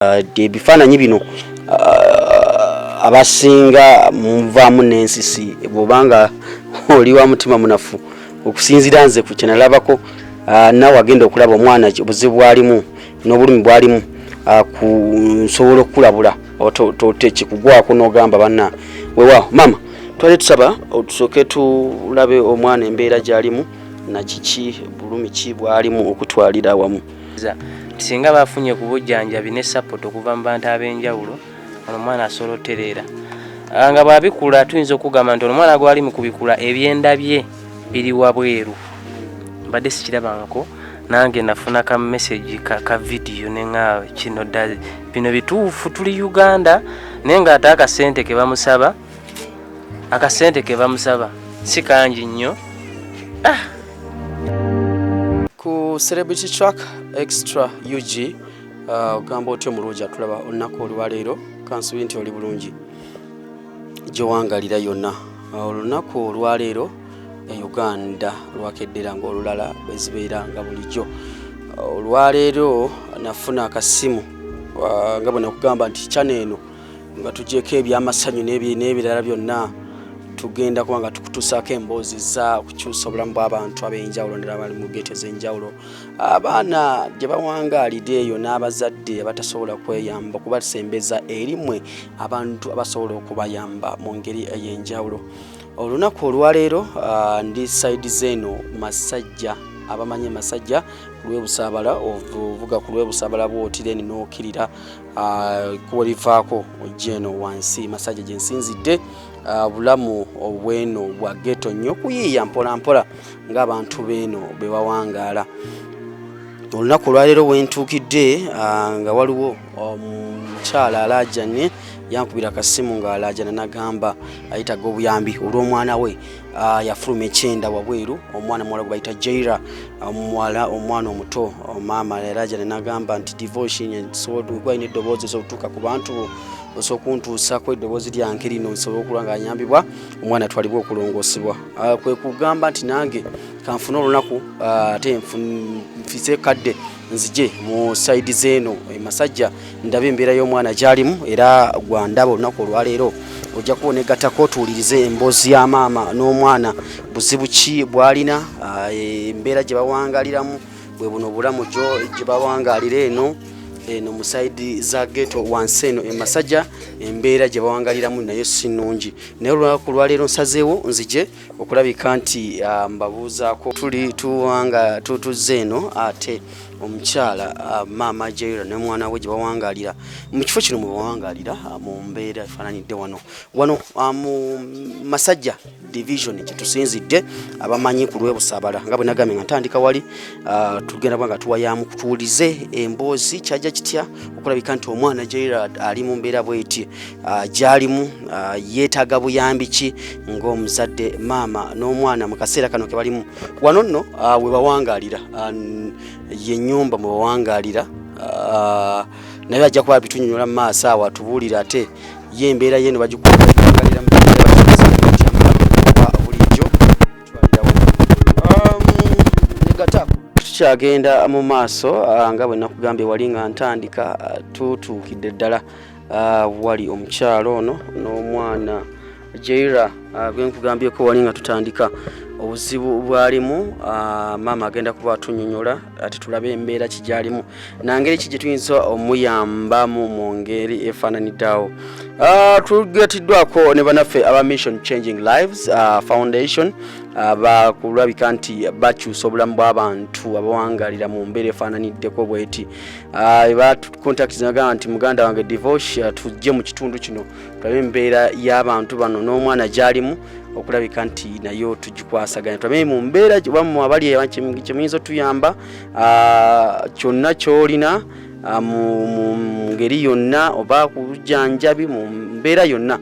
Ebifaananyi bino abasinga muvaamu n'ensisi bw'obanga oli wa mutima munafu okusinziira nze ku kye nalabako naawe agenda okulaba omwana obuzibu bwalimu n'obulumi bwalimu nsobola okukulabula tekikugwako n'ogamba banna weewaawo maama twali tusaba otusooke tulabe omwana embeera gy'alimu nakiki bulumi ki bwalimu okutwalira awamu. Singa bafunye ku bujjanjabi ne support okuva mu bantu ab'enjawulo omwana asobola otereera nga bw'abikula tuyinza okugamba nti omwana gwali mu kubikula ebyenda bye biri wabweru. Mbadde sikirabangako nange nafuna ka message ka video nenga kino ddala bino bituufu tuli Uganda naye nga ate akasente ke bamusaba si kangi nnyo. Ku Celebrity Track Extra UG ogamba otyo mulungi atulaba olunaku olwaleero kansubi nti oli bulungi gyowangalira yonna olunaku olwaleero Uganda lwakeddera ng'olulala bwezibeera nga bulijjo. Olwaleero nafuna akasimu nga bwe nakugamba nti channel eno nga tugyeko ebyamasanyu n'ebirala byonna tugenda kuba nga tukutuusaako emboozi za kukyusa obulamu bw'abantu ab'enjawulo ndala abali mu geto ez'enjawulo, abaana gye bawangaalidde eyo n'abazadde abatasobola kweyamba kubasembeza erimwe abantu abasobola okubayamba mu ngeri ey'enjawulo. Olunaku olwaleero ndi saidi zeeno Masajja, abamanyi Masajja ku lw'ebusaabala ovuga ku lw'ebusaabala bw'otireni n'okkirira kuba livaako ojja eno wansi Masajja gye nsinzidde. Bulamu obweno bwa geto nnyo kuyiiya mpola mpola ng'abantu beeno be bawangaala. Olunaku olwaleero wentuukidde nga waliwo omukyala alaajanye yankubira akasimu ng'alaajana n'agamba ayitaga obuyambi olw'omwana we yafuluma ekyenda wabweru. Omwana muwala gwe bayita Jaira omwana omuto maama alaajana n'agamba nti devotion gwalina eddoboozi esobotuuka ku bantu osobola okuntuusako eddoboozi lyange lino nsobola okuba nga anyambibwa omwana atwalibwa okulongoosebwa. Kwe kugamba nti nange kanfune olunaku ate nfise kadde nzije mu saidi zeeno Masajja ndabe embeera y'omwana gy'alimu era gwandaba olunaku olwaleero ojja kubona egattako otuwulirize emboozi ya maama n'omwana buzibu ki bw'alina, embeera gye bawangaaliramu bwe buno obulamu gye bawangaalira eno mu saidi za geto wansi eno Masajja embeera gye bawangaaliramu nayo si nnungi. Naye olunaku lwaleero nsazeewo nzije okulabika nti mbabuuzaako tuzze eno ate omukyala maama Jaira ne mwana we gye bawangaalira mu kifo kino mwe bawangaalira mu mbeera efaananidde wano mu Masajja division gye tusinzidde abamanyi ku lw'ebusaabala nga bwe nagambye nga ntandika wali tugenda kuba nga tuwayamu kutuwulize emboozi kyajja kitya okulabika nti omwana Jaira ali mu mbeera bw'eti gy'alimu yeetaaga buyambi ki ng'omuzadde maama n'omwana mu kaseera kano ke balimu wano nno we bawangaalira yennyumba mwe bawangaalira naye ajja kuba bitunyonyola mu maaso awo atubuulire ate ye embeera yeno bagikuwangaalira bulijjo tukyagenda mu maaso nga bwe nakugambye wali nga ntandika tutuukidde ddala wali omukyalo ono n'omwana Jaira bwe nkugambyeko wali nga tutandika obuzibu bwalimu maama agenda kuba atunyonyola ati tulabe embeera kigyalimu nangeri ki gye tuyinza omuyambamu mu ngeri efaananidde awo. Tugeetiddwako ne bannaffe aba Mission Changing Lives Foundation bakulabika nti bakyusa obulamu bw'abantu abawangaalira mu mbeera efaananiddeko bweti. Batukontaktinagamba nti muganda wange Divorce tujje mu kitundu kino tulabe embeera y'abantu bano n'omwana gy'alimu okulabika nti nayo tugikwasaganya tulabe mu mbeera oba abali kye muyinza otuyamba kyonna ky'olina mu ngeri yonna oba kujjanjabi mu mbeera yonna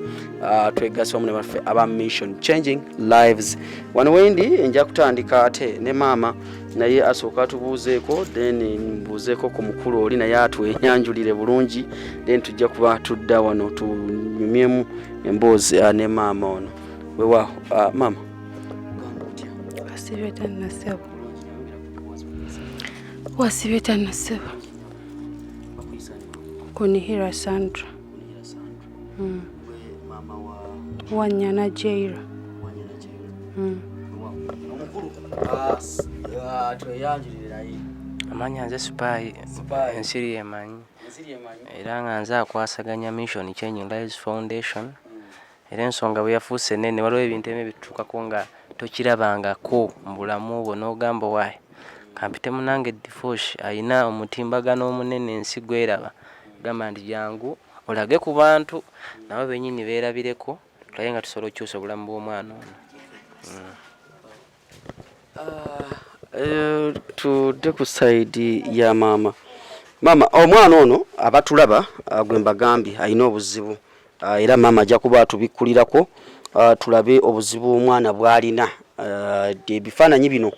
twegasa wamu ne baffe aba Mission Changing Lives. Wano wendi nja kutandika ate ne maama naye asooka atubuuzeeko then mbuuzeeko ku mukulu oli naye atwenyanjulire bulungi then tujja kuba tudda wano tunyumyemu emboozi ne maama ono. Weewaawo maama wasibye tannaseba Kunihira Sandra. Mama wa Wanyana Jaira. omukulu tweyanjulira yi Amanya nze Spy ensiri emanyi era nga nze akwasaganya Mission Changing Lives Foundation era ensonga bwe yafuuse nene waliwo ebintu ebimu bitutukako nga tokirabangako mu bulamu bwo n'ogamba waayi kampite munange Difosh ayina omutimbagano omunene ensi gweraba gamba nti jangu olage ku bantu nabo bennyini beerabireko tulaye nga tusobola okukyusa obulamu bw'omwana ono. tudde ku side ya mama omwana ono abatulaba gwe mbagambye alina obuzibu era mama ajja kuba atubikkulirako tulabe obuzibu omwana bw'alina ebifaananyi bino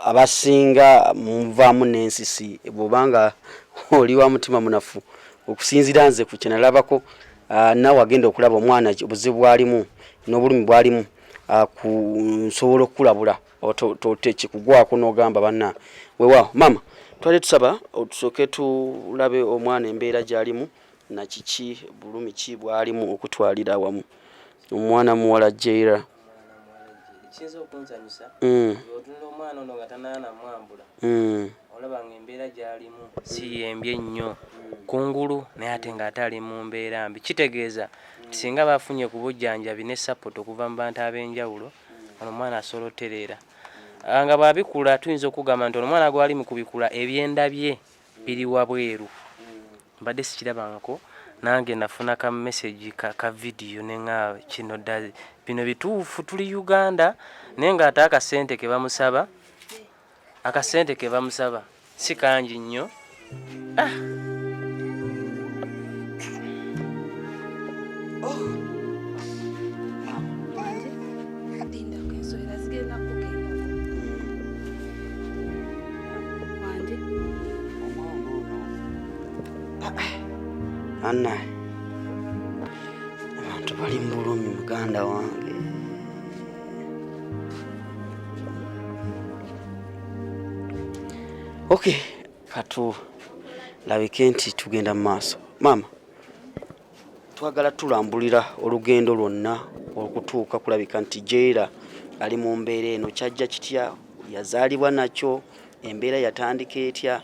abasinga muvaamu n'ensisi bw'obanga oli wa mutima munafu okusinziira nze ku kye nalabako nawe agenda okulaba omwana obuzibu bwalimu n'obulumi bwalimu nsobola okukulabula tekikugwako n'ogamba banna weewaawo mama twali tusaba otusooke tulabe omwana embeera gy'alimu nakiki bulumi ki bwalimu okutwalira awamu omwana muwala Jaira. Kiyinza okunzanyisa otunula omwana ono nga tanaana mwambula olaba nga embeera gy'alimu si yembye nnyo kungulu naye ate ng'ate ali mu mbeera mbi kitegeeza singa bafunye ku bujjanjabi ne support okuva mu bantu ab'enjawulo ono omwana asobola otereera nga bw'abikula tuyinza okugamba nti omwana gwali mu kubikula ebyenda bye biri wabweru mbadde sikirabangako nange nafuna ka message ka video nenga kino bino bituufu tuli Uganda naye ng'ate akasente ke bamusaba si kangi nnyo. Anna abantu bali mu bulumi muganda wange. Okay, katu labike nti tugenda mu maaso. Mama, twagala tulambulira olugendo lwonna okutuuka kulabika nti Jaira ali mu mbeera eno kyajja kitya, yazaalibwa nakyo, embeera yatandika etya,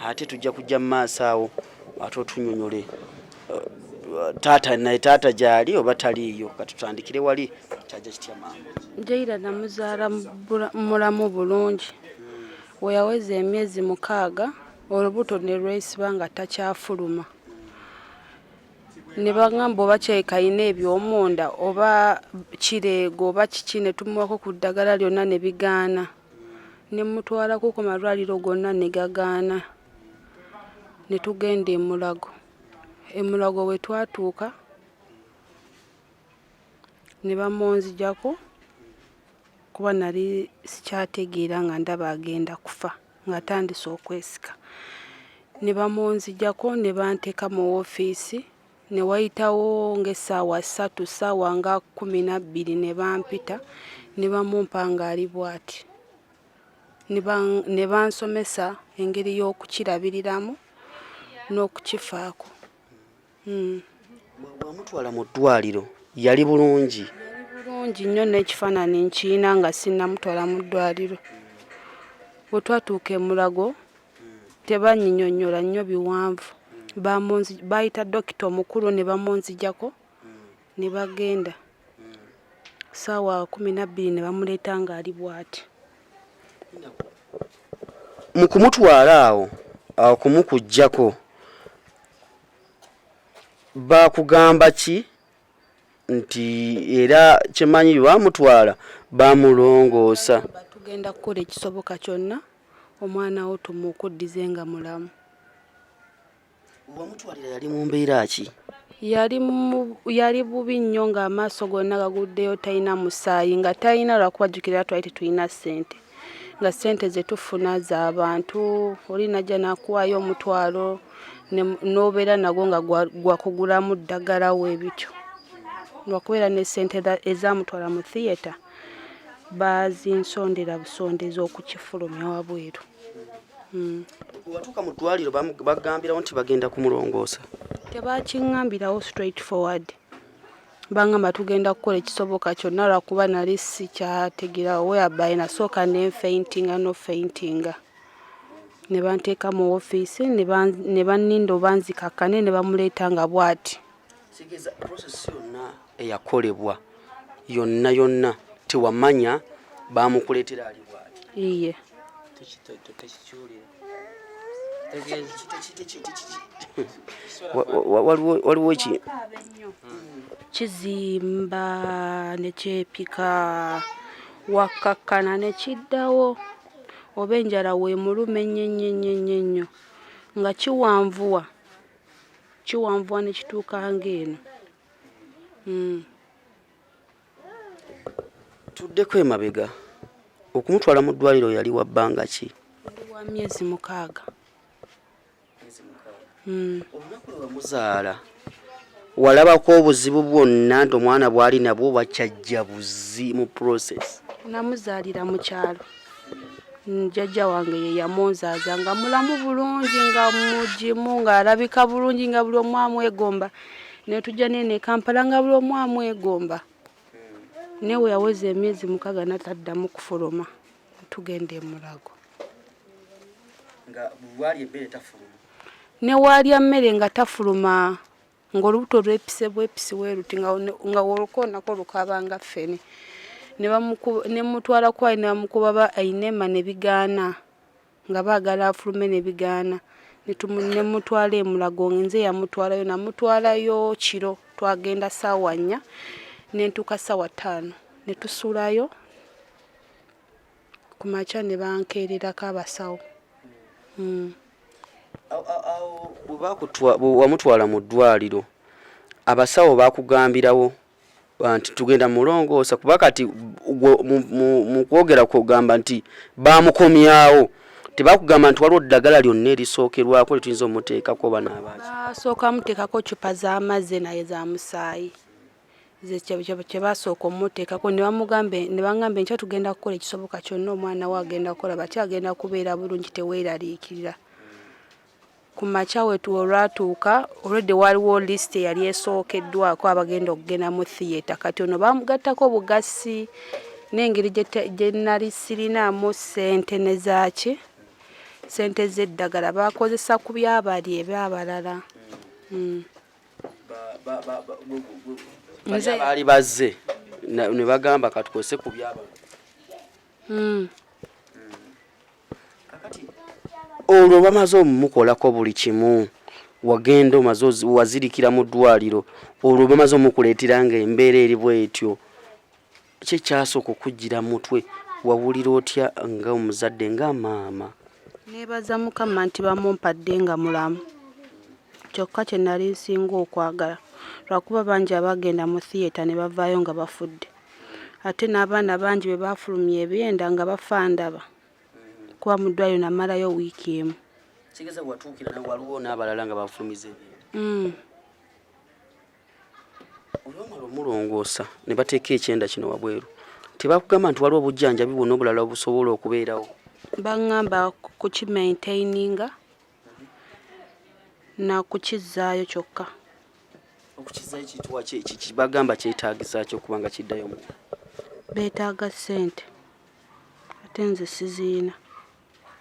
ate tujja kujja mu maaso awo ate otunyonyole taata gyali oba taliiyo katutandikire wali kyajja kitya mama. Jaira namuzaala mulamu bulungi we yaweza emyezi 6 olubuto ne lwesiba nga takyafuluma ne bagamba oba kyekayina ebyomunda oba kireego oba kiki ne tumuwako ku ddagala lyonna ne bigaana ne mutwalako ku malwaliro gonna ne gagaana ne tugenda Emulago we twatuuka ne bamunzijako kuba nali sikyategeera nga ndaba agenda kufa nga tandise okwesika ne bamunzijako ne banteeka mu woofiisi ne wayitawo ng'essaawa 3 ssaawa nga 12 ne bampita ne bamumpa ng'ali bw'ati ne bansomesa engeri y'okukirabiriramu n'okukifaako. Bwamutwala mu ddwaliro yali bulungi nnyo n'ekifaananyi nkiyina nga sinnamutwala mu ddwaliro. Bwe twatuuka Emulago tebanyinyonnyola nnyo biwanvu bayita dokita omukulu ne bamunzijako ne bagenda ssaawa 12 ne bamuleeta ng'ali bw'ati. Mu kumutwala awo kumukujjako bakugamba ki nti era kimanyi bamutwala bamulongoosa tugenda kukola ekisoboka kyonna omwana wo tumukuddize nga mulamu. Wamutwalira yali mu mbeera ki? Yali bubi nnyo ng'amaaso gonna gaguddeyo talina musaayi nga talina lwakubajjukira twali tetulina ssente nga ssente ze tufuna z'abantu oli najja n'akuwaayo omutwalo n'obeera nagwo nga gwakugulamu ddagala we bityo lwakubeera ne ssente ezamutwala mu theatre bazinsondera busondezi okukifulumya wabweru. watuuka mu ddwaliro bagambirawo nti bagenda kumulongoosa? Tebakiŋŋambirawo straight forward. Bangamba tugenda kukola ekisoboka kyonna lwakuba nali sikyategerawo whereby nasooka ne faintinga no faintinga. Ne banteeka mu woofiisi ne banninda obanzikakkane ne bamuleeta nga bw'ati. Sigeza process yonna eyakolebwa yonna tewamanya bamukuleetera ali bw'ati? Iye. Waliwo ki? Kizimba ne kyepika wakakkana ne kiddawo oba enjala weemulume nnyo nga kiwanvuwa ne kituuka ng'eno. Tuddeko emabega okumutwala mu ddwaliro yali wa bbanga ki? Yali wa myezi 6. Olunaku lwe wamuzaala walabako obuzibu bwonna nti omwana bw'ali nabwo bakyajja buzi mu process? Namuzaalira mu kyalo. Jjajja wange ye yamunzaaza nga mulamu bulungi nga mugimu ng'alabika bulungi nga buli omu amwegomba. Ne tujja nene Kampala nga buli omu amwegomba. Ne we yaweza emyezi 6 n'ataddamu kufuluma. Tugenda e Mulago. Nga bw'ali emmere tafuluma? Ne waalya mmere nga tafuluma. Ng'olubuto lwepise bwepisi weeruti nga olukoonako lukabanga ffene. Ne mutwala kwali ne bamukuba ainema ne bigaana nga baagala afulume ne bigaana. Ne mutwala e Mulago, nze yamutwalayo namutwalayo kiro. Twagenda ssaawa 4 ne ntuuka ssaawa 5 ne tusulayo. Ku makya ne bankeererako abasawo. Bwe wamutwala mu ddwaliro abasawo baakugambirawo nti tugenda mulongoosa kuba kati mu kwogera kugamba nti baamukomyawo, tebakugamba nti waliwo ddagala lyonna erisookerwako lituyinza omuteekako oba n'abaaki? Basooka muteekako cupa z'amazzi naye za musaayi kye basooka omuteekako. Ne bangamba enkya tugenda kukola ekisoboka kyonna omwana we agenda kukola batya agenda kubeera bulungi teweeraliikirira. Ku makya wetu olwatuuka olwedde waliwo lisiti eyali esookeddwako abagenda okugenda mu theatre. Kati ono bamugattako bugasi n'engeri gye nali sirinaamu ssente ne zaaki ssente z'eddagala bakozesa ku byabali ebyabalala. Baali bazze ne bagamba katukozese ku byabali. Olwo bamaze omumukolako buli kimu, wagenda omaze wazirikira mu ddwaliro, olwo bamaze omukuleetera nga embeera eri bwetyo, ki kyasooka okujjira mutwe? Wawulira otya nga omuzadde nga maama? Neebaza Mukama nti bamumpadde nga mulamu. Kyokka kye nali nsinga okwagala lwakuba bangi abagenda mu theatre ne bavaayo nga bafudde. Ate n'abaana bangi be baafulumya ebyenda nga bafa ndaba. Kuba mu ddwaliro namalayo wiiki emu. Kigeza watuukira nawe waliwo n'abalala nga bafulumiza ebyenda? Olwamala omulongoosa ne bateeka ekyenda kino wabweru, tebakugamba nti waliwo obujjanjabi bwonna obulala obusobola okubeerawo? Baŋŋamba kukimaintaininga na kukizaayo kyokka. Okukizaayo kituwa bagamba kyetaagisa kyo okuba nga kiddayo mu? Beetaaga ssente ate nze siziina.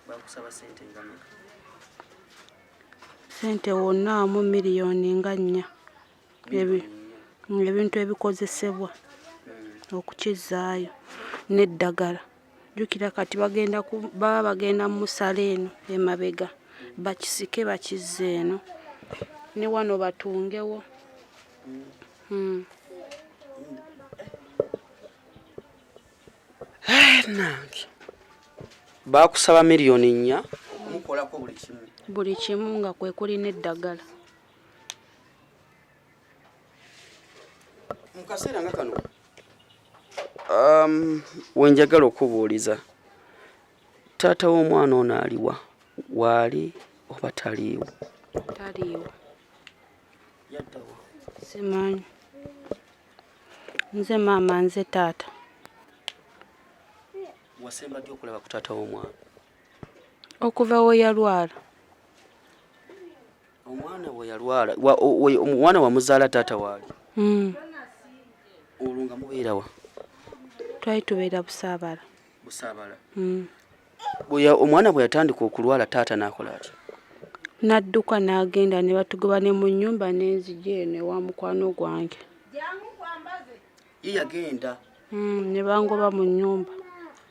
Bakusaba ssente nga mmeka? Ssente wonna wamu miliyoni nga 4. Ebintu ebikozesebwa okukizaayo n'eddagala. Jjukira kati baba bagenda mu musala eno emabega bakisike bakizze eno ne wano batungewo. Nange baakusaba miliyoni 4 okumukolako buli kimu? Buli kimu nga kwe kuli n'eddagala. Mu kaseera nga kano wenjagala okubuuliza, taata w'omwana ono aliwa? Waali oba taliiwo? Taliiwo. Yaddawa? Simanyi. Nze maama, nze taata. Wasemba ddi okulaba ku taata w'omwana? okuva we yalwala. Omwana we yalwala omwana wamuzaala taata waali olwo nga mubeerawa? Twali tubeera Busaabala. Busaabala. Omwana bwe yatandika okulwala taata n'akola atya? N'adduka n'agenda ne batugoba ne mu nnyumba n'enzigi eno ewa mukwano gwange. Ye yagenda ne bangoba mu nnyumba.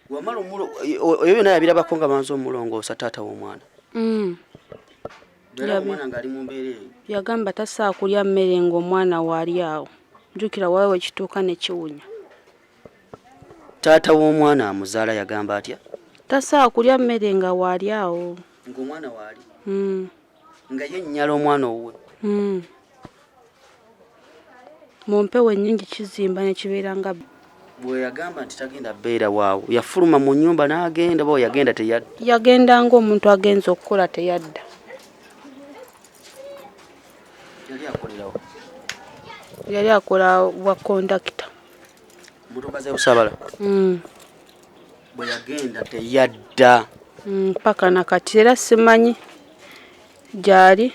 Wamala oyo byonna yabirabako nga banza omulongoosa taata w'omwana? Omwana ng'ali mu mbeera eyo yagamba tasaa kulya mmere ng'omwana waali awo. Jjukira waawe kituuka ne kiwunya. Taata w'omwana amuzaala yagamba atya? Tasaa kulya mmere nga waali awo. Ng'omwana waali? Nga ye nnyala omwana owuwe? Mu mpewo ennyingi kizimba ne kibeera nga bwe yagamba nti tagenda bbeera waawo yafuluma mu nnyumba n'agenda oba yagenda teyadda? Yagenda ng'omuntu agenza okukola teyadda. Yali akolerawo? Yali akola wa kondakita. Motoka za Busaabala? Bwe yagenda teyadda? Paka nakati era simanyi gyali.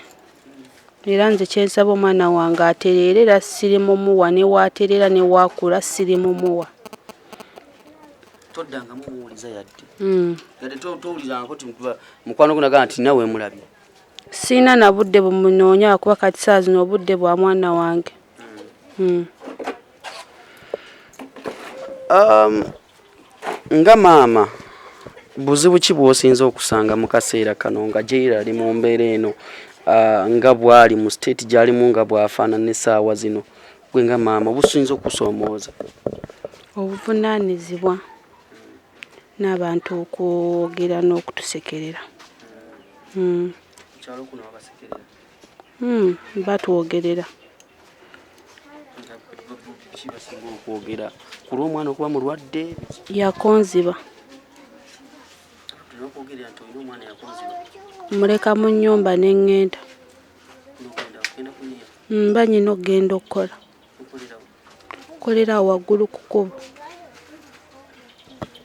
Era nze kyensaba omwana wange atereere era sirimumuwa ne waaterera ne waakula sirimumuwa. Toddanga mumuwuliza yadde? Yadde towulirangako ti mukwano gunaga nti nawe mulabye? Siina na budde bumunoonya kuba kati saa zino obudde bwa mwana wange. Nga maama buzibu ki bw'osinza okusanga mu kaseera kano nga Jairah ali mu mbeera eno nga bw'ali mu state gy'alimu nga bw'afaanana essaawa zino gwe nga maama businza okusoomooza? Obuvunaanyizibwa n'abantu okwogera n'okutusekerera. Kyalo kuno abasekerera? Batwogerera. Ki basinga okwogera? Ku lw'omwana okuba mulwadde? Yakonziba. Tulina okwogerera nti olina omwana yakonziba? Muleka mu nnyumba ne ŋŋenda. Mba nyina okugenda okukola. Kolera waggulu ku kkubo.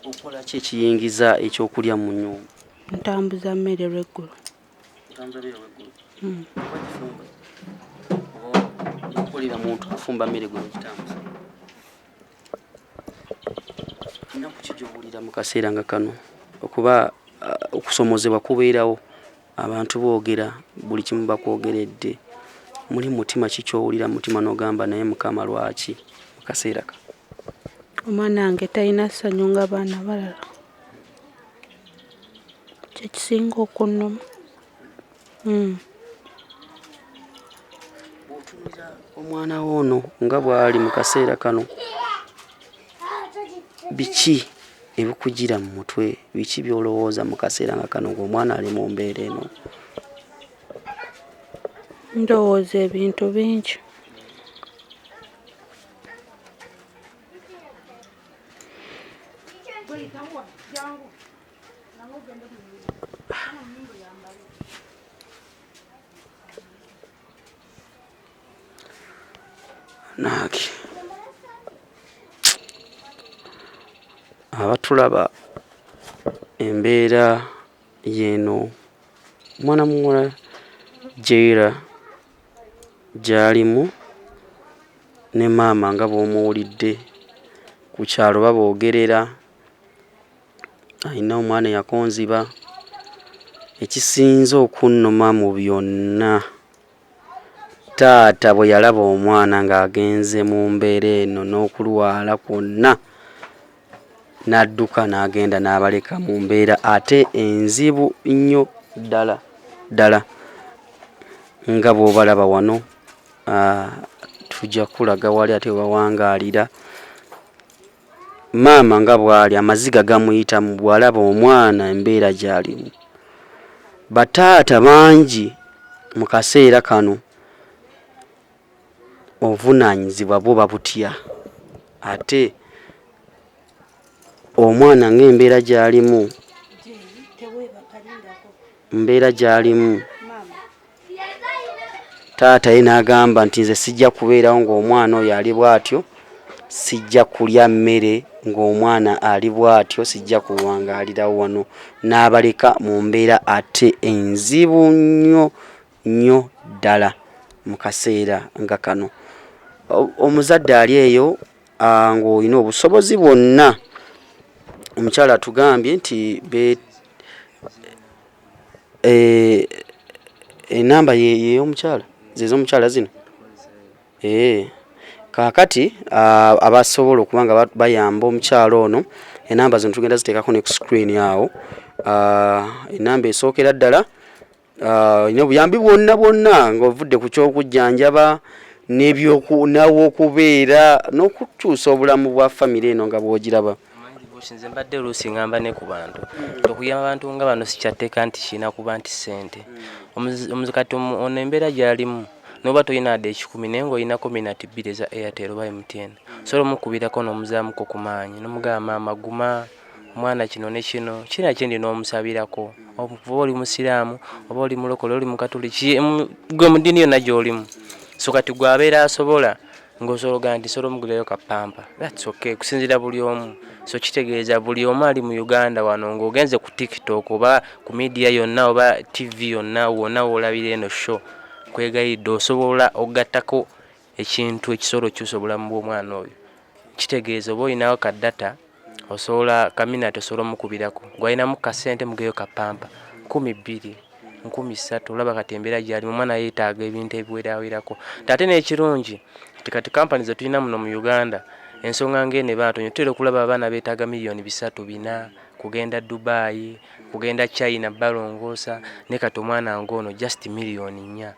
Okola ki ekiyingiza ekyokulya mu nnyumba? Ntambuza mmere lw'eggulu. Ntambuza mmere lw'eggulu? Okolera muntu afumba mmere gwe kitambuza. Nnaku ki gy'owulira mu kaseera nga kano okuba okusomozebwa kubeerawo abantu boogera buli kimu bakwogeredde muli mutima ki ky'owulira mutima n'ogamba naye Mukama lwaki mu kaseera ka? Omwana wange talina ssanyu nga baana balala. Kye kisinga okunnuma. Bw'otunuulira omwana ono nga bw'ali mu kaseera kano biki ebikugira mu mutwe, biki by'olowooza mu kaseera nga kano ng'omwana ali mu mbeera eno? Ndowooza ebintu bingi. Naaki abatulaba embeera y'eno omwana muwala Jairah gy'alimu ne maama nga bw'omuwulidde ku kyalo baboogerera alina omwana yakonziba. Ekisinza okunnuma mu byonna taata bwe yalaba omwana ng'agenze mu mbeera eno n'okulwala kwonna n'adduka n'agenda n'abaleka mu mbeera ate enzibu nnyo ddala ddala nga bw'obalaba wano. Tujja kulaga wali ate wawangaalira maama nga bw'ali amaziga gamuyita mu bwalaba omwana embeera gy'alimu. Bataata bangi mu kaseera kano obuvunaanyizibwa bwo babutya ate omwana ng'embeera gy'alimu mbeera gy'alimu taata ye n'agamba nti nze sijja kubeerawo ng'omwana oyo ali bw'atyo, sijja kulya mmere ng'omwana ali bw'atyo sijja kuwangaalirawo wano n'abaleka mu mbeera ate enzibu nnyo ddala mu kaseera nga kano. Omuzadde ali eyo ng'olina obusobozi bwonna. Omukyala atugambye nti enamba y'omukyala zez'omukyala zino kaakati abasobola okuba nga bayamba omukyala ono, enamba zino tugenda ziteekako ne ku screen awo. Enamba esookera ddala ina obuyambi bwonna ng'ovudde ku ky'okujjanjaba n'aw'okubeera n'okukyusa obulamu bwa famire eno nga bw'ogiraba. Nze mbadde oluusi ngamba ne ku bantu okuyamba abantu nga bano sikyateeka nti kirina kuba nti ssente. Omuzikati ono embeera gy'alimu noba toyina adde 10 naye ng'olinako minati 2 eza Airtel oba MTN, sobola omukubirako n'omuzaamuko ku maanyi n'omugamba maama guma mwana kino ne kino kina kyendi n'omusabirako. Oba oli musiraamu oba oli mulokole oli mukatoliki gwe mu ddiini yonna gy'olimu, so kati gwe abeera asobola ng'osologa nti sobola omugulirayo kapampa. That's okay, kusinzira buli omu. So kitegeeza buli omu ali mu Uganda wano ng'ogenze ku TikTok oba ku media yonna oba TV yonna wonna w'olabira eno show, kwegayidde osobola ogattako ekintu ekisobola okyusa obulamu bw'omwana oyo. Kitegeeza oba olinawo ka data osobola kaminati osobola omukubirako, gwalinamu ka ssente mugeyo kapampa 200 13 olaba kati embeera gy'ali omwana yeetaaga ebintu ebiwerawerako. Ate n'ekirungi kati kampani ze tulina muno mu Uganda ensonga ng'ene batonyo tutera okulaba abaana beetaaga miliyoni 3-4 kugenda Dubai kugenda China balongoosa, ne kati omwana ng'ono just miliyoni 4.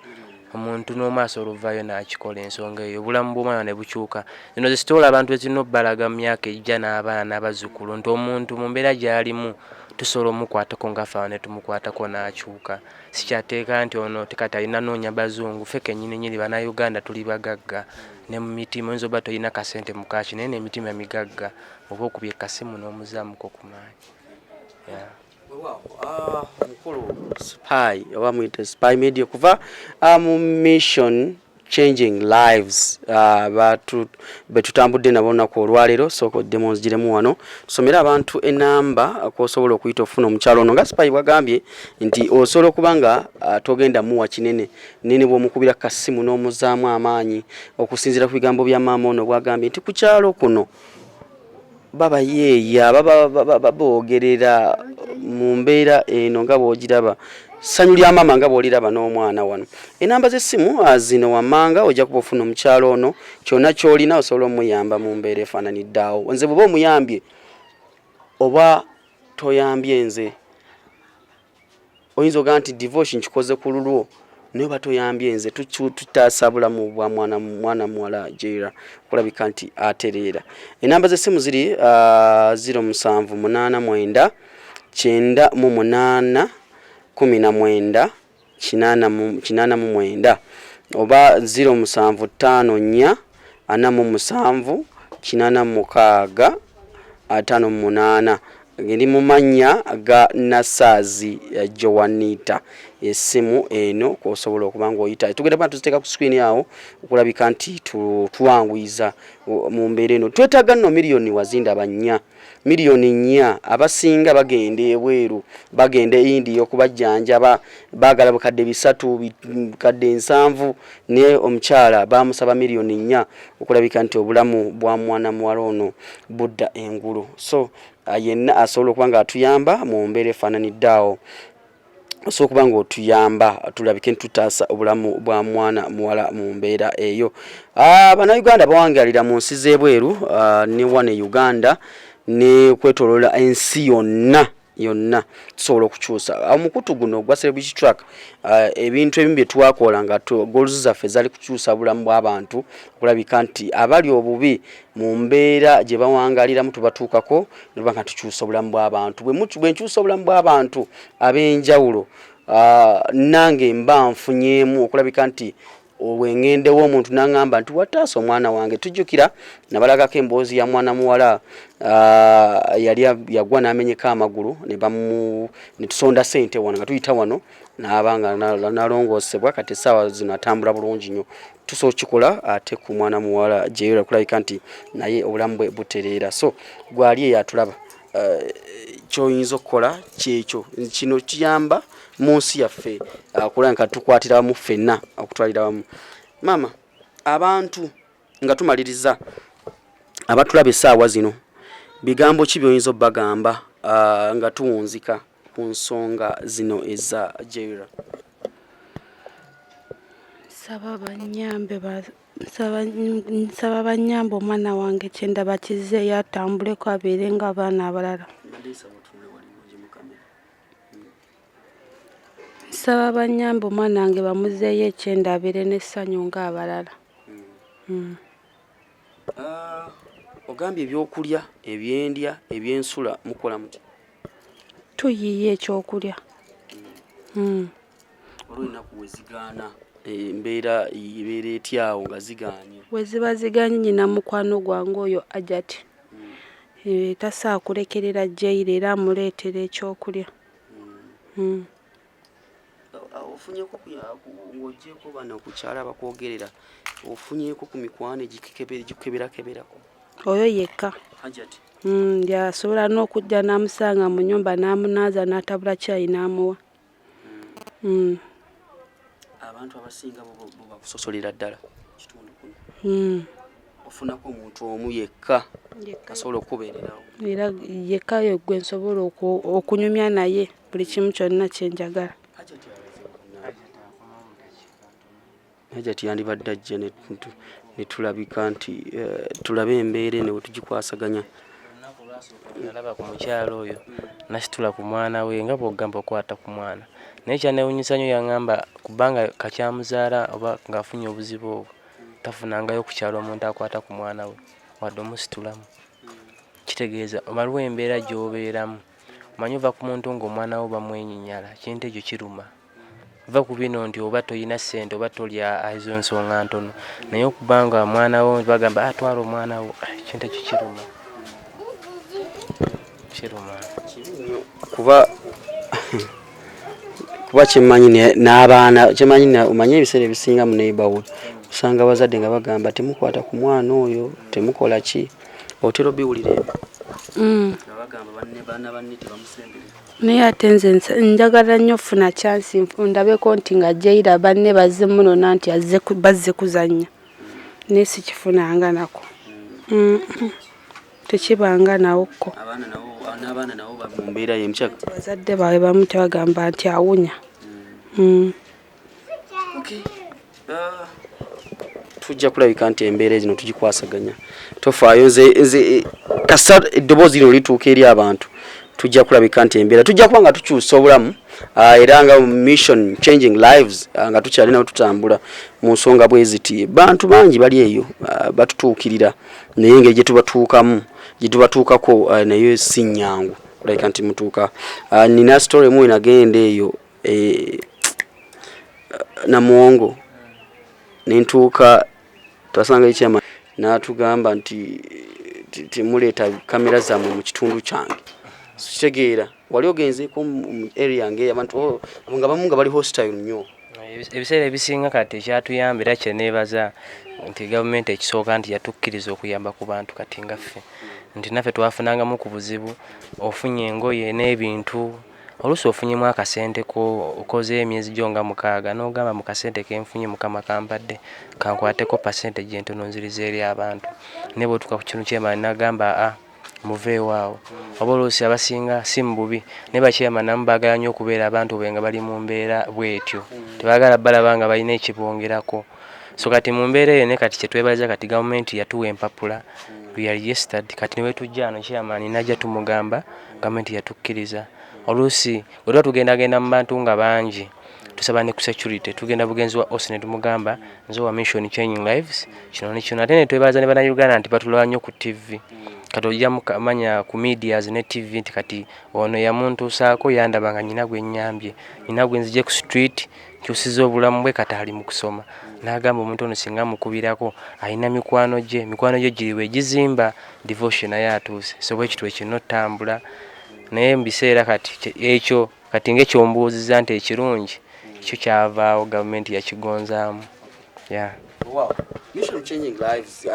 Omuntu n'omaaso oluvaayo n'akikola ensonga eyo obulamu bw'omwana ne bukyuka. Zino ze sitoola abantu ezirina obbalaga mu myaka ejja n'abaana abazzukulu nti omuntu mu mbeera gy'alimu tusobola omukwatako ng'afa ne tumukwatako n'akyuka. Sikyateeka nti ono tekati alina noonya bazungu, ffe kennyini bannayuganda tuli bagagga ne mu mitima oyinza oba toyina kasente mu kaaki naye n'emitima migagga oba okubye kasimu n'omuzaamuko ku maanyi. Mukulu Spy oba muyite Spy Media kuva mu mission changing lives betutambudde nabo olunaku olwaleero, sooka oddemu onzigiremu wano tusomera abantu enamba kwosobola okuyita okufuna omukyalo ono nga Spy bwagambye nti osobola okuba nga togenda muwa kinene nene bw'omukubira kasimu n'omuzaamu amaanyi okusinziira ku bigambo bya maama ono bwagambye nti ku kyalo kuno baba yeeya baboogerera mu mbeera eno nga bw'ogiraba, ssanyu lya maama nga bw'oliraba n'omwana wano. Enamba z'essimu zino wammanga ojja kuba ofuna omukyalo ono, kyonna ky'olina osobola omuyamba mu mbeera efaananidde awo. Nze bw'oba omuyambye oba toyambye nze oyinza ogaa nti divorce nkikoze ku lulwo naye oba toyambye nze tutaasa bulamu bwa mwana muwala Jaira okulabika nti atereera. Enamba z'essimu ziri 0789 98 19 89 oba 0754 47 86 58 ngeri mu mannya ga Nasaazi Joanita. Essimu eno kwosobola okuba ng'oyita tugenda bantu ziteeka ku screen awo okulabika nti tuwanguyiza mu mbeera eno. Twetaaga nno miliyoni wazindaba 4 miliyoni 4 abasinga bagenda ebweru, bagenda India okubajjanjaba, baagala bukadde 3 bukadde 7 ne omukyala bamusaba miliyoni 4 okulabika nti obulamu bwa mwana muwala ono budda engulu. So yenna asobola okuba nga atuyamba mu mbeera efaananidde awo, osobola okuba nga otuyamba tulabike ntutaasa obulamu bwa mwana muwala mu mbeera eyo. Bannayuganda bawangalira mu nsi z'ebweru ne wane Uganda ne kwetoloola ensi yonna tusobola okukyusa omukutu guno gwa Celebrity Track. Ebintu ebimu bye twakola nga goals zaffe zali kukyusa bulamu bw'abantu okulabika nti abali obubi mu mbeera gye bawangaliramu tubatuukako ne tuba nga tukyusa obulamu bw'abantu. Bwe nkyusa obulamu bw'abantu ab'enjawulo nange mba nfunyeemu okulabika nti wengendewo omuntu n'angamba nti wataasa omwana wange. Tujjukira nabalagako emboozi ya mwana muwala yagwa n'amenyeka amagulu ne tusonda ssente wano nga tuyita wano n'abanga nalongoosebwa kati essaawa zino atambula bulungi nnyo tusobola okukikola ate ku mwana muwala Jaira kulabika nti naye obulamu bwe butereera so gwali eyo atulaba kyoyinza okukola kyekyo kino kiyamba mu nsi yaffe kulabika tukwatira wamu ffenna okutwalira wamu maama abantu nga tumaliriza abatulaba essaawa zino bigambo ki by'oyinza obbagamba nga tuwunzika ku nsonga zino eza Jaira? nsaba banyambe omwana wange kyendaba kizeeyo atambuleko abeere ng'abaana abalala. Nsaba banyambe omwana wange bamuzeeyo ekyenda abeere n'essanyu ng'abalala. Ogambye ebyokulya ebyendya ebyensula mukola muti Tuyiiye ekyokulya. olw'ennaku we zigaana embeera ibeera etyawo nga zigaanye We ziba zigaanye nyina mukwano gwange oyo Ajati tasaa kulekerera Jaira era amuleetera ekyokulya. ofunyeko ng'oggyeko bano ku kyalo abakwogerera ofunyeko ku mikwano egikeberakeberako Oyo yekka Ajati yasobola n'okujja n'amusanga mu nnyumba n'amunaaza n'atabula caayi n'amuwa. abantu abasinga bo bakusosolera ddala kitundu kuno ofunako omuntu omu yekka asobola okubeererawo era yekka yo gwe nsobola okunyumya naye buli kimu kyonna kye njagala. Ajati yandibadde ajja ne tulabika nti tulabe embeera eno we tugikwasaganya. Nalaba ku mukyalo oyo nasitula ku mwana we nga bw'ogamba okwata ku mwana naye kyanewunyisa nnyo yaŋŋamba kubanga kakyamuzaala oba ng'afunye obuzibu obwo tafunangayo ku kyalo omuntu akwata ku mwana we wadde omusitulamu. Kitegeeza omaliwo embeera gy'obeeramu omanyi ova ku muntu ng'omwana wo bamwenyinyala kintu ekyo kiruma va ku bino nti oba toyina ssente oba tolya ezo nsonga ntono naye okubanga mwana wo bagamba atwala omwana wo kintu ekyo kiruma kuba kyemmanyi n'abaana kyemmanyi omanye ebiseera ebisinga mu neighborhood usanga abazadde nga bagamba temukwata ku mwana oyo temukola ki otera obiwulira nga bagamba baana banne tebamusembere naye ate nze njagala nnyo funa chansi ndabeko nti nga Jaira banne bazze munona nti bazze kuzannya naye sikifunanga nako tekibanga nawokko n'abaana nabo bali mu mbeera y'emukyaka bazadde baabwe bamu tebagamba nti awunya. tujja kulabika nti embeera zino tugikwasaganya tofaayo nze kasa eddoboozi lino lituuka eri abantu tujja kulabika nti embeera tujja kuba nga tukyusa obulamu era nga mission changing lives nga tukyali nawo tutambula mu nsonga bwe ziti bantu bangi bali eyo batutuukirira naye engeri gye tubatuukako naye si nnyangu kulabika nti mutuuka. Nina story emu nagenda eyo Namuwongo nentuuka twasanga ekyama n'atugamba nti temuleeta kamera zammwe mu kitundu kyange kitegeera wali ogenzeeko mu area yange abantu nga bamu nga bali hostile nnyo. Ebiseera ebisinga kati ekyatuyambira kyeneebaza nti gavumenti ekisooka nti yatukkiriza okuyamba ku bantu kati nga ffe nti naffe twafunangamu ku buzibu ofunye engoye n'ebintu oluusi ofunyemu akasenteko okoze emyezi gyo nga 6 n'ogamba mu kasente kenfunye mukama kampadde kankwateko percentage entono nziriza eri abantu ne bw'otuuka ku kintu ky'emaani n'agamba muveewaawo oba oluusi abasinga si mu bubi ne bakyemanamu baagala nnyo okubeera abantu bwe nga bali mu mbeera bw'etyo tebaagala balaba nga balina ekibongerako. So kati mu mbeera eyo ne kati kyetwebaliza kati gavumenti yatuwa empapula we are registered kati niwe tujja ano kyamaani najja tumugamba gavumenti yatukkiriza oluusi bwe tuba tugendagenda mu bantu nga bangi tusaba ne ku security tugenda bugenzi wa OSI ne tumugamba nze wa mission changing lives kino ne kino ate ne twebaliza ne bannayuganda nti batulaba nnyo ku TV kati ojja manya ku medias ne TV nti kati ono yamuntuusaako yandaba nga nyina gwe nnyambye nyina gwe nzije ku street kyusiza obulamu bwe kati ali mu kusoma n'agamba omuntu ono singa mukubirako alina mikwano gye giriwe gizimba devotion naye atuuse so bwe kitwe kino ttambula naye mu biseera kati ekyo kati ng'ekyombuuziza nti ekirungi ekyo kyavaawo gavumenti yakigonzaamu. Wow. Mission Changing Lives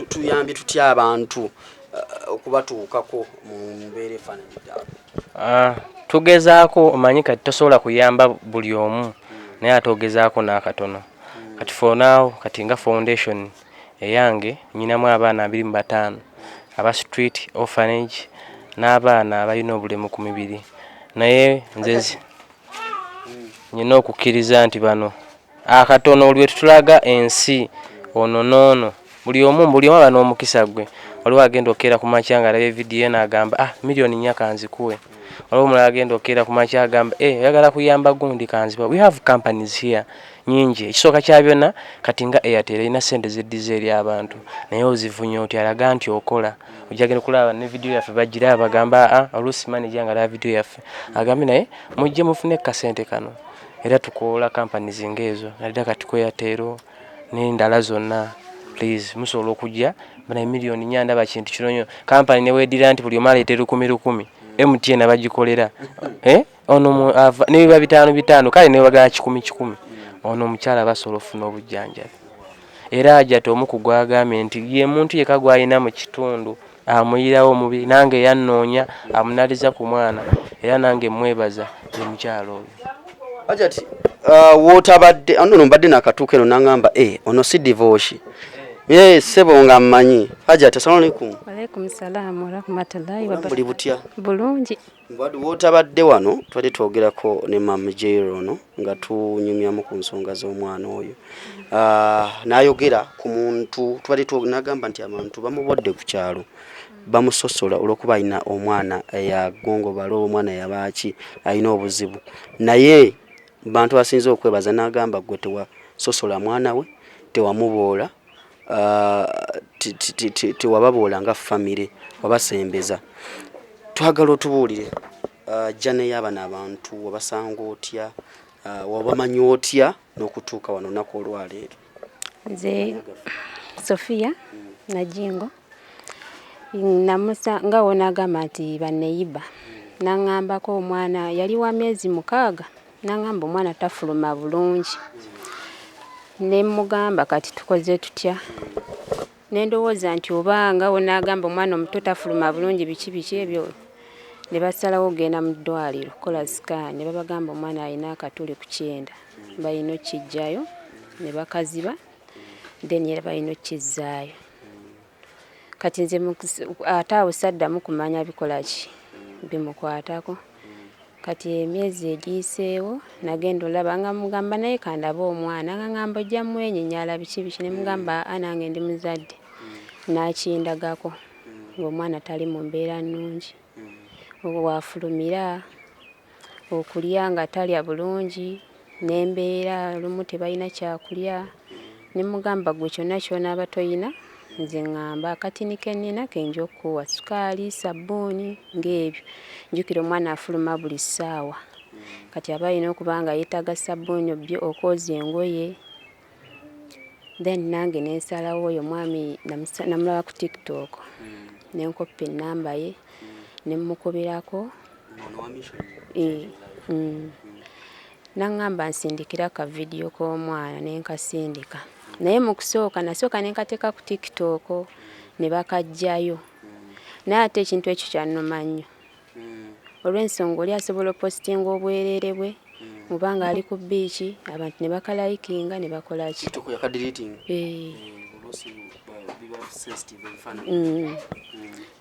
tuyambye tutya abantu okubatuukako mu mbeera efaananyi ddala? Tugezaako, omanyi kati tosobola kuyamba buli omu naye ate ogezaako n'akatono. Kati for now kati nga foundation eyange nyinamu abaana 25 aba street orphanage n'abaana abalina obulemu ku mibiri, naye nze nyina okukkiriza nti bano akatono olwe tutulaga ensi ono noono buli omu aba n'omukisa gwe. Waliwo agenda okkeera ku makya nga alaba vidiyo n'agamba miliyoni 4 kanzikuwe. Waliwo omulala agenda okkeera ku makya agamba oyagala kuyamba gundi kanziba. We have companies here nyingi. Ekisooka kya byonna kati nga Airtel erina ssente ziddiza eri abantu naye ozivunya oti alaga nti okola. Ojja genda kulaba ne vidiyo yaffe bagiraba bagamba oluusi manager nga alaba vidiyo yaffe agambe naye mujje mufune kasente kano. Era tukoola companies ng'ezo naddala kati ku Airtel n'endala zonna. Please musobola okujja bana miliyoni 4 ndaba kintu kino nnyo. Company ne weedira nti buli omu aleetera 10,000 MTN abagikolera ono ne biba 5 kale ne bagala 10,000 ono omukyala basobola ofuna obujjanjabi. Era ajjate omu ku gwagambye nti ye muntu yekka gw'alina mu kitundu amuyirawo omubiri nange yannoonya amunaliza ku mwana era nange mwebaza ye mukyala oyo. Ajati wootabadde ono mbadde nakatuuka eno nangamba ono si divorce. Sebo nga mmanyi. Ajati assalamu alaikum. Alaikum salaam wa rahmatullahi wa barakatuh. Butya? Bulungi. Mbadde wootabadde wano twali twogerako ne Mama Jairo ono nga tunyumyamu ku nsonga z'omwana oyo. N'ayogera ku muntu twali nagamba nti abantu bamubodde ku kyalo bamusosola olw'okuba alina omwana eyagongobala omwana yabaaki alina obuzibu. Naye bantu basinze okwebaza n'agamba gwe tewasosola mwana we tewamuboola tewababoola nga famire wabasembeza. Twagala otubuulire jjane y'abana abantu wabasanga otya wabamanyi otya n'okutuuka wano nnaku olwaleero? Nze Sofia Najingo namusa nga wonagamba nti baneiba nangambako omwana yali wa myezi 6 nangamba omwana tafuluma bulungi ne mugamba kati tukoze tutya nendowooza nti obanga wonagamba omwana omuto tafuluma bulungi biki ebyo ne basalawo genda mu ddwaliro kola scan ne babagamba omwana alina akatuli ku kyenda balina okijjayo ne bakaziba then balina okkizzaayo. Kati nze ate awo saddamu kumanya bikola ki bimukwatako. Kati emyezi egiyiseewo nagenda olaba nga mugamba naye kandaba omwana nga ngamba ojja mwenyenyala biki ne mugamba nange ndi muzadde nakindagako ng'omwana tali mu mbeera nnungi wafulumira okulya nga talya bulungi n'embeera lumu tebalina kyakulya ne mugamba gwe kyonna ky'onaaba toyina nze ngamba akatini kennina kenja okuwa sukaali sabbuuni ng'ebyo. Njukira omwana afuluma buli ssaawa kati aba alina okuba nga yeetaaga sabbuuni okwoza engoye. Then nange nensalawo oyo mwami namulaba ku TikTok nenkoppa ennamba ye nemukubirako nangamba nsindikira ka vidiyo k'omwana nenkasindika naye mu kusooka nasooka nenkateeka ku TikTok ne bakajjayo naye ate ekintu ekyo kyannuma nnyo olw'ensonga oli asobola opositinga obwereere bwe mubanga ali ku biiki abantu ne bakalayikinga ne bakola ki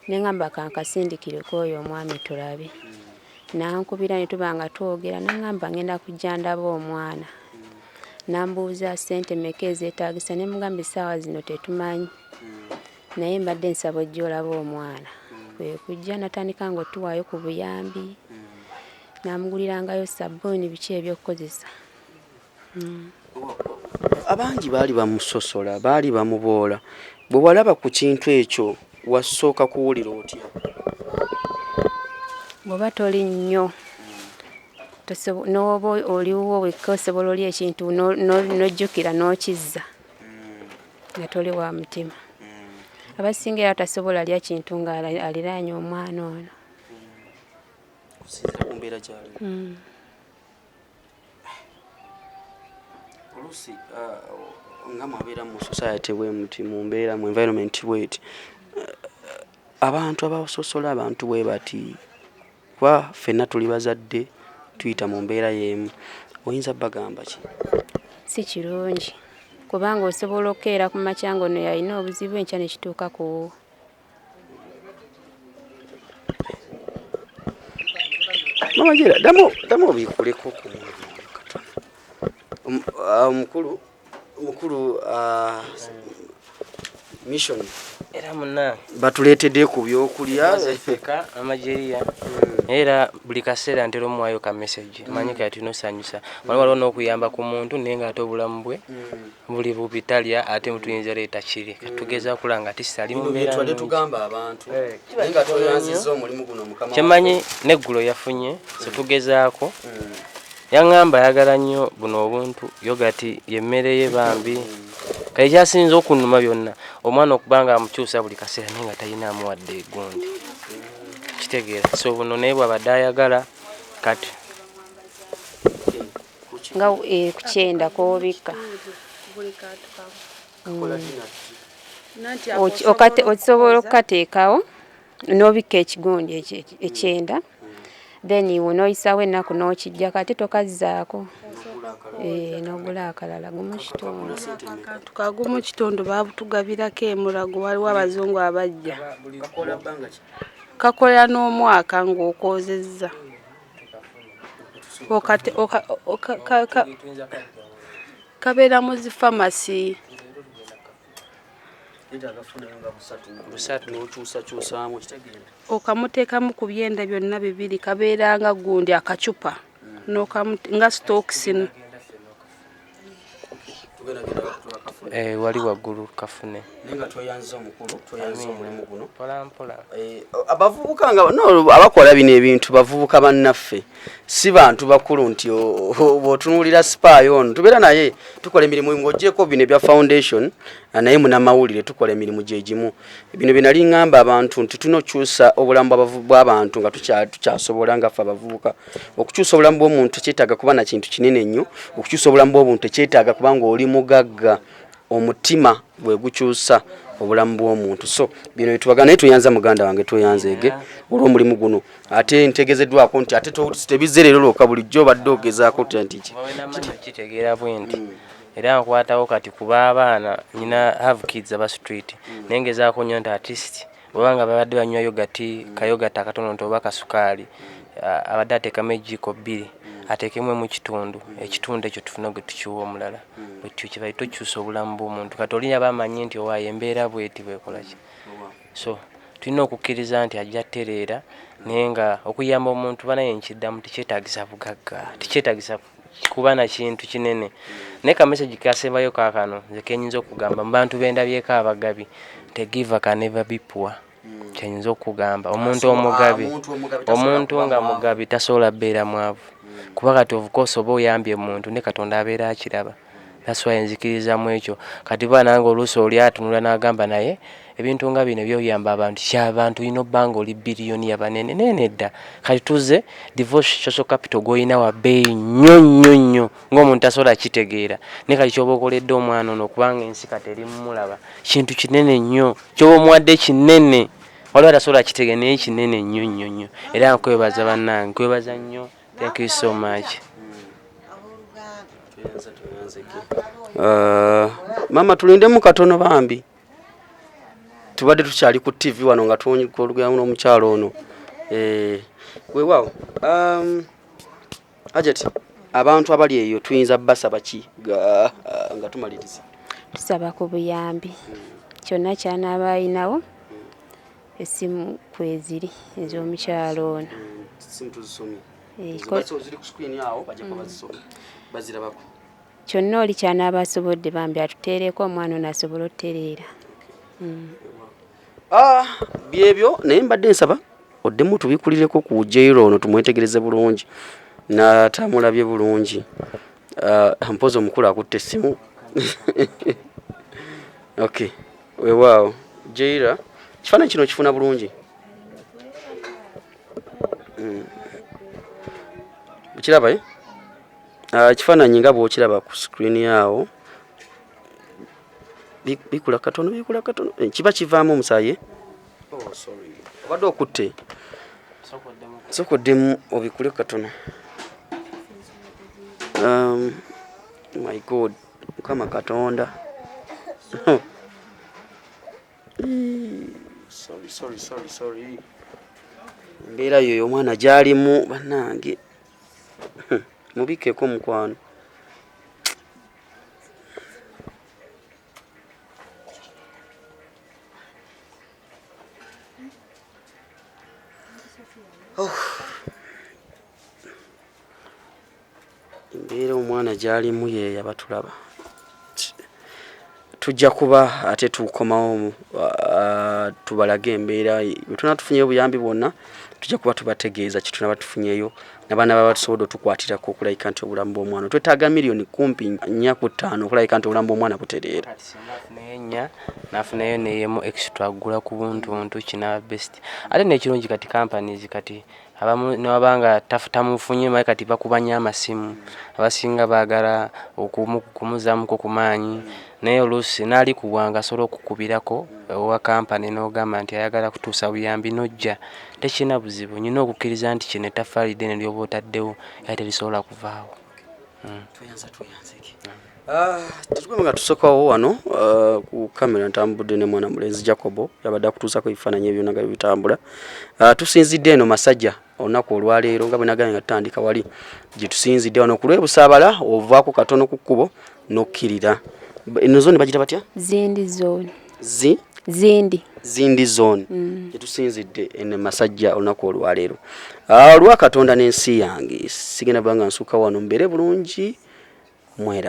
nengamba kankasindikireko oyo omwami tulabe nankubira ne tuba nga twogera nangamba ngenda kujja ndaba omwana nambuuza ssente mmeka ezeetaagisa ne mugamba essaawa zino tetumanyi naye mbadde nsaba ojja olaba omwana kwe kujja natandika nga otuwaayo ku buyambi namugulirangayo sabbuuni biki ebyokukozesa. Abangi baali bamusosola baali bamuboola. Bwe walaba ku kintu ekyo wasooka kuwulira otya? Bw'oba toli nnyo n'oba oliwo wekka osobola oli ekintu n'ojjukira n'okizza nga toli wa mutima. Abasinga era tasobola lya kintu ng'aliraanye omwana ono. oluusi nga mwabeera mu society bwe muti mu mbeera mu environment bweti abantu abasosola abantu bwe bati kuba ffenna tuli bazadde tuyita mu mbeera y'emu oyinza bagamba ki? Si kirungi kubanga osobola okukeera ku makya ng'ono yalina obuzibu enkya ne kituuka ku Mama Jera damu obikuleko ku mukulu mission era munna batuleetedde ku byokulya zefeka amajeriya era buli kaseera ntera omuwaayo ka message manyi kati nosanyusa waliwo n'okuyamba ku muntu naye ng'ate obulamu bwe buli bubitalya ate mutuyinza leeta kiri katugeza kulanga ati sali mu mbeera twali tugamba abantu naye nga toyanziza omulimu guno mukama kyemanyi neggulo yafunye setugezaako yaŋŋamba ayagala nnyo buno obuntu yogati yemmere ye bambi kale kyasinza okunnuma byonna omwana okubanga amukyusa buli kaseera naye nga talina wadde egundi kitegeera so buno naye bwabadde ayagala kati nga ku kyenda kwobikka osobola okukateekawo n'obikka ekigundi ekyenda then n'oyisawo ennaku n'okijja kati tokazzaako n'ogula akalala gumu kitundu tukagumu kitundu baabutugabirako emulago waliwo abazungu abajja kakola n'omwaka ng'okozezza kabeera mu zi famasi okamuteekamu ku byenda byonna bibiri kabeera nga gundi akacupa nga stokisino wali waggulu kafune nenga toyanza omukulu toyanza omulimu guno polampola abavubuka nga abakola bino ebintu bavubuka bannaffe si bantu bakulu nti bw'otunuulira spy ono tubeera naye tukola emirimu ng'oggyeko bino ebya foundation naye munamawulire tukola emirimu gye gimu bino bye nali ŋŋamba abantu nti tunokyusa obulamu bw'abantu nga tukyasobola nga ffe abavubuka okukyusa obulamu bw'omuntu kyetaaga kuba na kintu kinene nnyo okukyusa obulamu bw'omuntu kyetaaga kubanga oli mugagga omutima bwe gukyusa obulamu bw'omuntu so bino bitubaga naye tuyanza muganda wange tuyanzeege olw'omulimu guno ate ntegezeddwako nti ate tebizze leero lwoka bulijjo obadde ogezaako kitegeera bwe nti era nkwatawo kati kuba abaana nyina have kids aba street naye ngezaako nnyo nti artist bwebanga babadde banywa yogati kayogati akatono nti oba kasukaali abadde ateekamu ejiiko 2 ateekemu mu kitundu ekitundu ekyo tufuna gwe tukiwa omulala bwetyo kye bali tokyusa obulamu bw'omuntu kati oli yaba amanyi nti owaayo embeera bweti bwekola ki so tulina okukkiriza nti ajja tereera naye nga okuyamba omuntu banaye nkiddamu tikyetaagisa bugagga tikyetaagisa kuba na kintu kinene naye ka message kasembayo kaakano nze kenyinza okugamba mu bantu bendabyeko abagabi nti give can never be poor kyenyinza okugamba omuntu omugabi omuntu nga mugabi tasobola bbeera mwavu kuba kati of course oba oyambye omuntu ne Katonda abeera akiraba that's why nzikirizamu ekyo kati ba nange oluusi oli atunula n'agamba naye ebintu nga bino byoyamba abantu ky'abantu ino bbanga oli biliyoni yabanene nenedda kati tuze divorce social capital goyina wa bbeeyi nnyo ng'omuntu tasobola kitegeera ne kati kyoba okoledde omwana ono okubanga ensi kati eri mumulaba kintu kinene nnyo kyoba omuwadde kinene waliwo tasobola kitegeera naye kinene nnyo era nkwebaza bannange nkwebaza nnyo thank you so much mama tulindemu katono bambi tubadde tukyali ku TV wano nga twolugiramu n'omukyalo ono weewaawo Ajati abantu abali eyo tuyinza basaba ki nga tumaliriza tusaba ku buyambi kyonna kyanaaba ayinawo essimu kweziri ez'omukyalo ono simu tuzisomye ziri ku screen awo bajja bazisoma bazirabako kyonna oli kyanaaba asobodde bambi atuteereko omwana ono asobola otereera byebyo naye mbadde nsaba oddemu tubikulireko ku jairo ono tumwetegereze bulungi natamulabye bulungi mpozi omukulu akutte essimu okay weewaawo jaira kifaananyi kino kifuna bulungi kiraba Ekifaananyi nga bw'okiraba ku screen yawo bikula katono kiba kivaamu omusaayi. Obadde okutte sokoddemu obikule katono. My God, Mukama Katonda. Sorry. Embeera yo omwana gy'alimu bannange. Mubikeeko mukwano. Embeera omwana gy'alimu yeeyo abatulaba. Tujja kuba ate tukomawo tubalage embeera bwe tunatufunyeyo obuyambi bwonna tujja kuba tubategeeza kye tunaba tufunyeyo n'abaana baba tusobodde otukwatirako okulabika nti obulamu bw'omwana twetaaga million kumpi 4 ku 5 okulabika nti obulamu bw'omwana butereera. Nafunayo neyemu extra agula ku buntu kinaba best. Ate n'ekirungi kati companies kati abamu newabanga tamufunye mayi kati bakubanya amasimu abasinga baagala okumuzamuko ku maanyi naye oluusi naali kuwanga asobola okukubirako owa kampani n'ogamba nti ayagala kutuusa buyambi n'ojja tekina buzibu nyina okukkiriza nti kino ettaffaali ddene lyoba otaddewo era terisobola kuvaawo. Tetugamba nga tusookawo wano ku kamera ntambudde ne mwana mulenzi Jacobo yabadde akutuusako ebifaananyi byonna nga bitambula. Tusinzidde eno Masajja olunaku olwaleero nga bwe nagambye nga tutandika wali gye tusinzidde wano ku lw'ebusaabala ovaako katono ku kkubo n'okkirira. Eno zooni bagita batya? Zindi zone. Zindi zone. Gye tusinzidde eno Masajja olunaku olwaleero. Olwa Katonda n'ensi yange sigenda banga nsuka wano mbeere bulungi mwera.